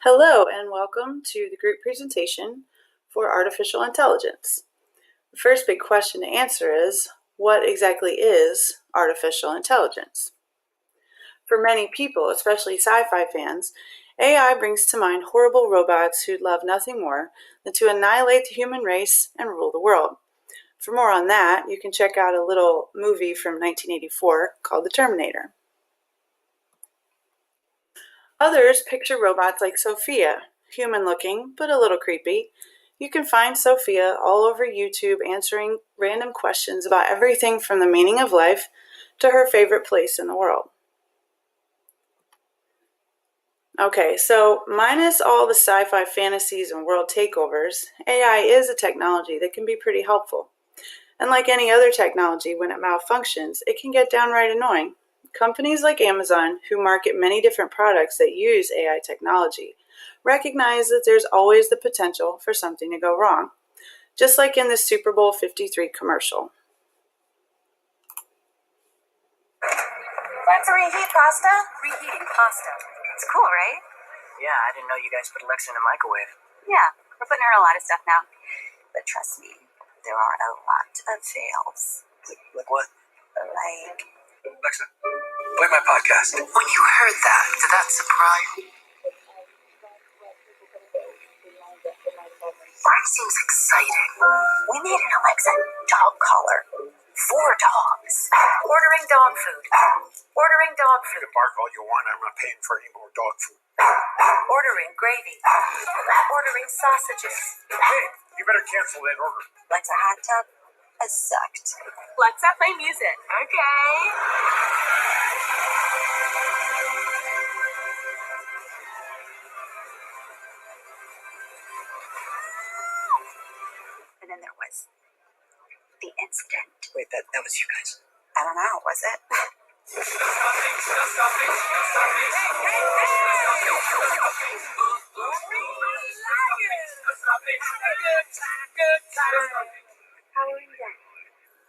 Hello and welcome to the group presentation for artificial intelligence. The first big question to answer is, what exactly is artificial intelligence? For many people, especially sci-fi fans, AI brings to mind horrible robots who'd love nothing more than to annihilate the human race and rule the world. For more on that, you can check out a little movie from 1984 called The Terminator. Others picture robots like Sophia, human-looking but a little creepy. You can find Sophia all over YouTube answering random questions about everything from the meaning of life to her favorite place in the world. Okay, so minus all the sci-fi fantasies and world takeovers, AI is a technology that can be pretty helpful. And like any other technology, when it malfunctions, it can get downright annoying. Companies like Amazon, who market many different products that use AI technology, recognize that there's always the potential for something to go wrong, just like in the Super Bowl 53 commercial. Let's reheat pasta? Reheating pasta. It's cool, right? Yeah, I didn't know you guys put Alexa in the microwave. Yeah, we're putting her in a lot of stuff now. But trust me, there are a lot of fails. Like what? Like... Alexa, play my podcast. When you heard that, did that surprise you? That seems exciting. We made an Alexa dog collar. 4 dogs. Ordering dog food. Ordering dog You food. can bark all you want. I'm not paying for any more dog food. Ordering gravy. Ordering sausages. Hey, you better cancel that order. Alexa hot tub has sucked. Alexa, play music. Okay. And then there was the incident. Wait, that was you guys. I don't know, was it? Powering down.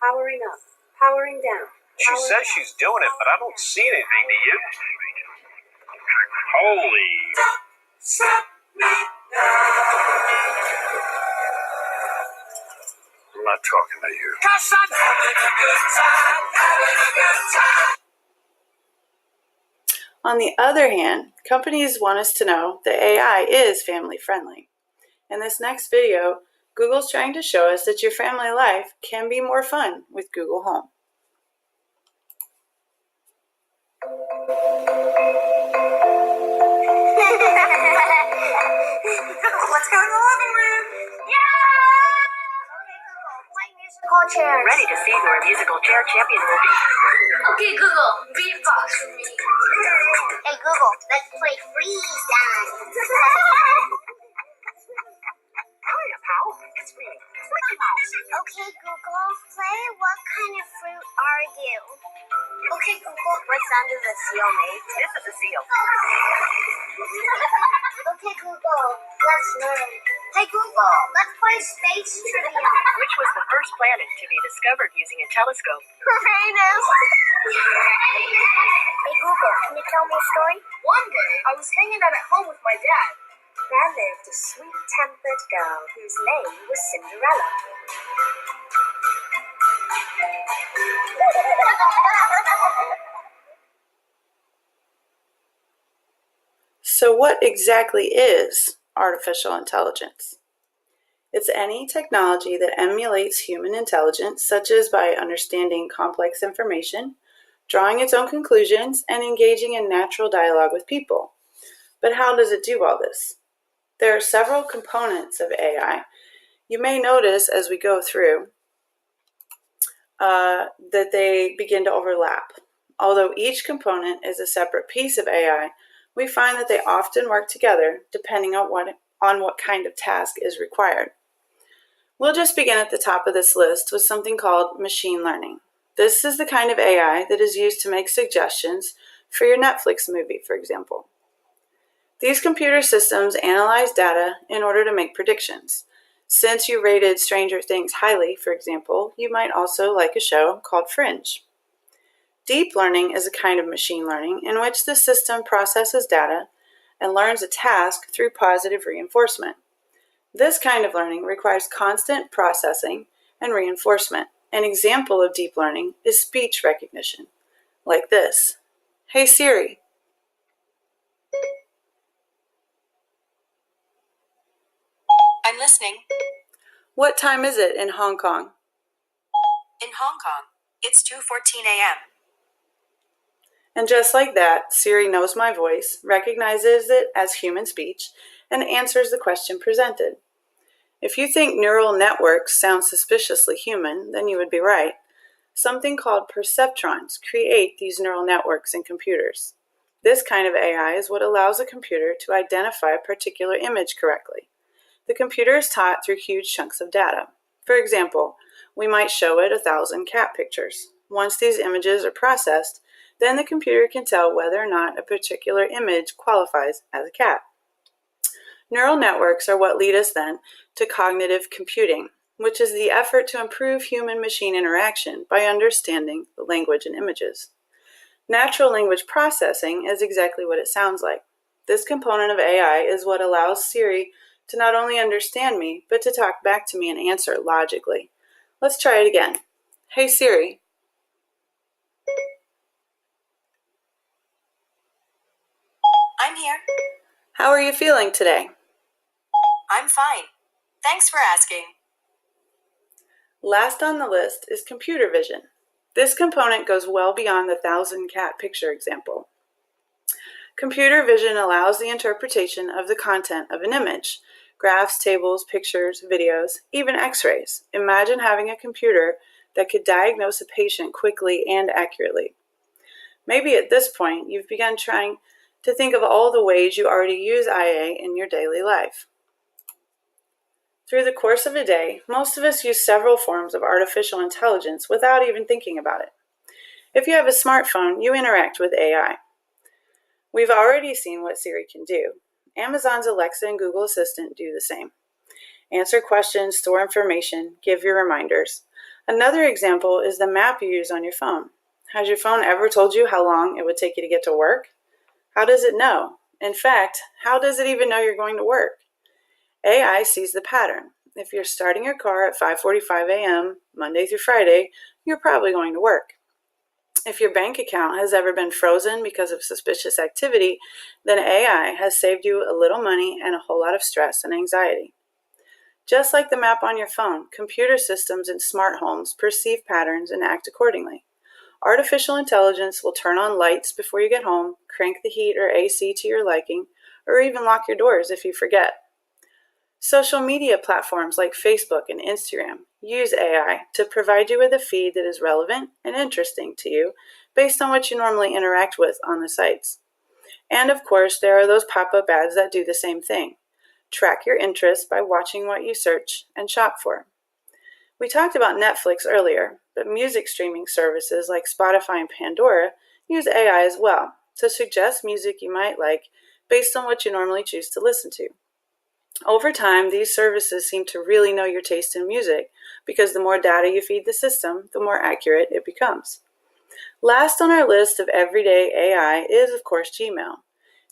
Powering up. Powering down. She says she's doing it, but I don't see anything. Do you? Holy. I'm not talking to you. On the other hand, companies want us to know that AI is family friendly. In this next video, Google's trying to show us that your family life can be more fun with Google Home. Let's go in the living room. Musical chairs. Ready to see who our musical chair champion will be. Okay, Google, beatbox for me. Hey, Google, let's play freeze dance. Hiya, pal. It's me. Okay, Google, play what kind of fruit are you? Okay, Google, what sound does a seal make? This is a seal. Okay, Google, let's learn. Hey, Google, let's play space trivia. Which was the first planet to be discovered using a telescope? Uranus. Hey, Google, can you tell me a story? One day, I was hanging out at home with my dad. There lived a sweet-tempered girl whose name was Cinderella. So what exactly is artificial intelligence? It's any technology that emulates human intelligence, such as by understanding complex information, drawing its own conclusions, and engaging in natural dialogue with people. But how does it do all this? There are several components of AI. You may notice as we go through that they begin to overlap. Although each component is a separate piece of AI, we find that they often work together depending on what kind of task is required. We'll just begin at the top of this list with something called machine learning. This is the kind of AI that is used to make suggestions for your Netflix movie, for example. These computer systems analyze data in order to make predictions. Since you rated Stranger Things highly, for example, you might also like a show called Fringe. Deep learning is a kind of machine learning in which the system processes data and learns a task through positive reinforcement. This kind of learning requires constant processing and reinforcement. An example of deep learning is speech recognition, like this. Hey Siri. I'm listening. What time is it in Hong Kong? In Hong Kong, it's 2:14 a.m. And just like that, Siri knows my voice, recognizes it as human speech, and answers the question presented. If you think neural networks sound suspiciously human, then you would be right. Something called perceptrons create these neural networks in computers. This kind of AI is what allows a computer to identify a particular image correctly. The computer is taught through huge chunks of data. For example, we might show it 1,000 cat pictures. Once these images are processed, then the computer can tell whether or not a particular image qualifies as a cat. Neural networks are what lead us then to cognitive computing, which is the effort to improve human-machine interaction by understanding the language and images. Natural language processing is exactly what it sounds like. This component of AI is what allows Siri to not only understand me, but to talk back to me and answer logically. Let's try it again. Hey Siri. I'm here. How are you feeling today? I'm fine. Thanks for asking. Last on the list is computer vision. This component goes well beyond the 1,000 cat picture example. Computer vision allows the interpretation of the content of an image, graphs, tables, pictures, videos, even x-rays. Imagine having a computer that could diagnose a patient quickly and accurately. Maybe at this point, you've begun trying to think of all the ways you already use IA in your daily life. Through the course of a day, most of us use several forms of artificial intelligence without even thinking about it. If you have a smartphone, you interact with AI. We've already seen what Siri can do. Amazon's Alexa and Google Assistant do the same. Answer questions, store information, give your reminders. Another example is the map you use on your phone. Has your phone ever told you how long it would take you to get to work? How does it know? In fact, how does it even know you're going to work? AI sees the pattern. If you're starting your car at 5:45 a.m., Monday through Friday, you're probably going to work. If your bank account has ever been frozen because of suspicious activity, then AI has saved you a little money and a whole lot of stress and anxiety. Just like the map on your phone, computer systems in smart homes perceive patterns and act accordingly. Artificial intelligence will turn on lights before you get home, crank the heat or AC to your liking, or even lock your doors if you forget. Social media platforms like Facebook and Instagram use AI to provide you with a feed that is relevant and interesting to you based on what you normally interact with on the sites. And of course, there are those pop-up ads that do the same thing. Track your interests by watching what you search and shop for. We talked about Netflix earlier, but music streaming services like Spotify and Pandora use AI as well to suggest music you might like based on what you normally choose to listen to. Over time, these services seem to really know your taste in music because the more data you feed the system, the more accurate it becomes. Last on our list of everyday AI is, of course, Gmail.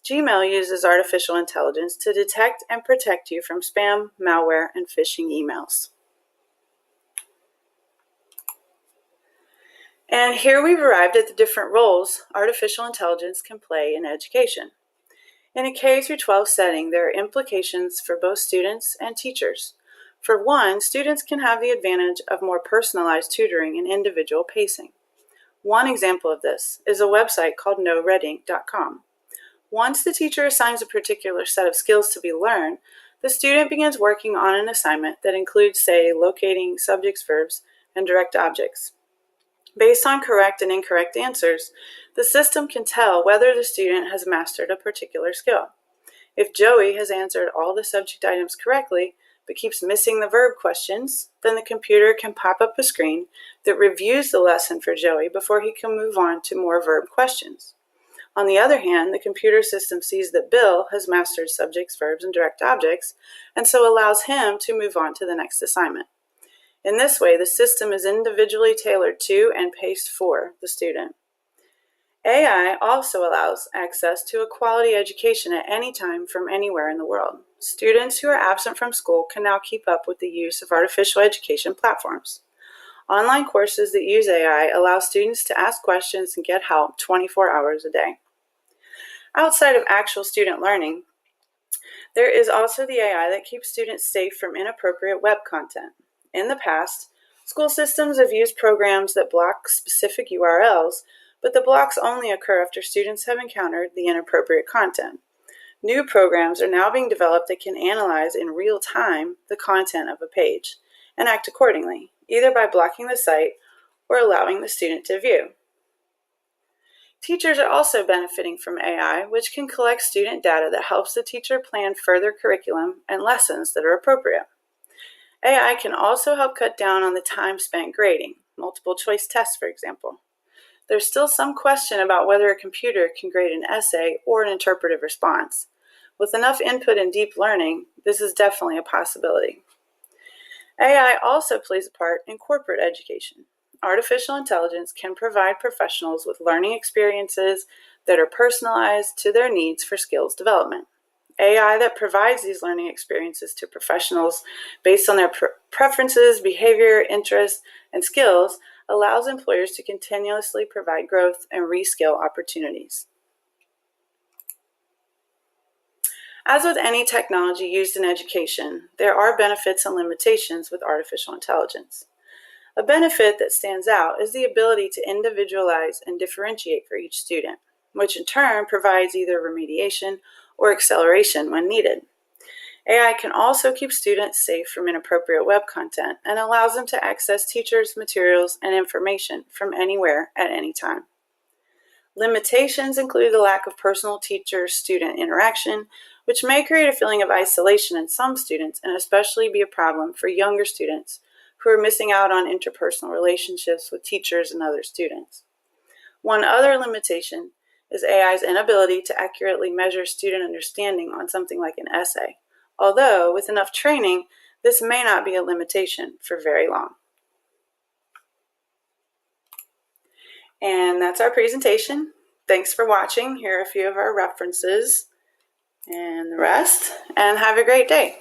Gmail uses artificial intelligence to detect and protect you from spam, malware, and phishing emails. And here we've arrived at the different roles artificial intelligence can play in education. In a K-12 setting, there are implications for both students and teachers. For one, students can have the advantage of more personalized tutoring and individual pacing. One example of this is a website called KnowRedInk.com. Once the teacher assigns a particular set of skills to be learned, the student begins working on an assignment that includes, say, locating subjects, verbs, and direct objects. Based on correct and incorrect answers, the system can tell whether the student has mastered a particular skill. If Joey has answered all the subject items correctly, but keeps missing the verb questions, then the computer can pop up a screen that reviews the lesson for Joey before he can move on to more verb questions. On the other hand, the computer system sees that Bill has mastered subjects, verbs, and direct objects, and so allows him to move on to the next assignment. In this way, the system is individually tailored to and paced for the student. AI also allows access to a quality education at any time from anywhere in the world. Students who are absent from school can now keep up with the use of artificial education platforms. Online courses that use AI allow students to ask questions and get help 24 hours a day. Outside of actual student learning, there is also the AI that keeps students safe from inappropriate web content. In the past, school systems have used programs that block specific URLs, but the blocks only occur after students have encountered the inappropriate content. New programs are now being developed that can analyze in real time the content of a page and act accordingly, either by blocking the site or allowing the student to view. Teachers are also benefiting from AI, which can collect student data that helps the teacher plan further curriculum and lessons that are appropriate. AI can also help cut down on the time spent grading, multiple choice tests, for example. There's still some question about whether a computer can grade an essay or an interpretive response. With enough input and deep learning, this is definitely a possibility. AI also plays a part in corporate education. Artificial intelligence can provide professionals with learning experiences that are personalized to their needs for skills development. AI that provides these learning experiences to professionals based on their preferences, behavior, interests, and skills allows employers to continuously provide growth and reskill opportunities. As with any technology used in education, there are benefits and limitations with artificial intelligence. A benefit that stands out is the ability to individualize and differentiate for each student, which in turn provides either remediation or acceleration when needed. AI can also keep students safe from inappropriate web content and allows them to access teachers, materials, and information from anywhere at any time. Limitations include the lack of personal teacher-student interaction, which may create a feeling of isolation in some students and especially be a problem for younger students who are missing out on interpersonal relationships with teachers and other students. One other limitation is AI's inability to accurately measure student understanding on something like an essay, although with enough training, this may not be a limitation for very long. And that's our presentation. Thanks for watching. Here are a few of our references and the rest, and have a great day.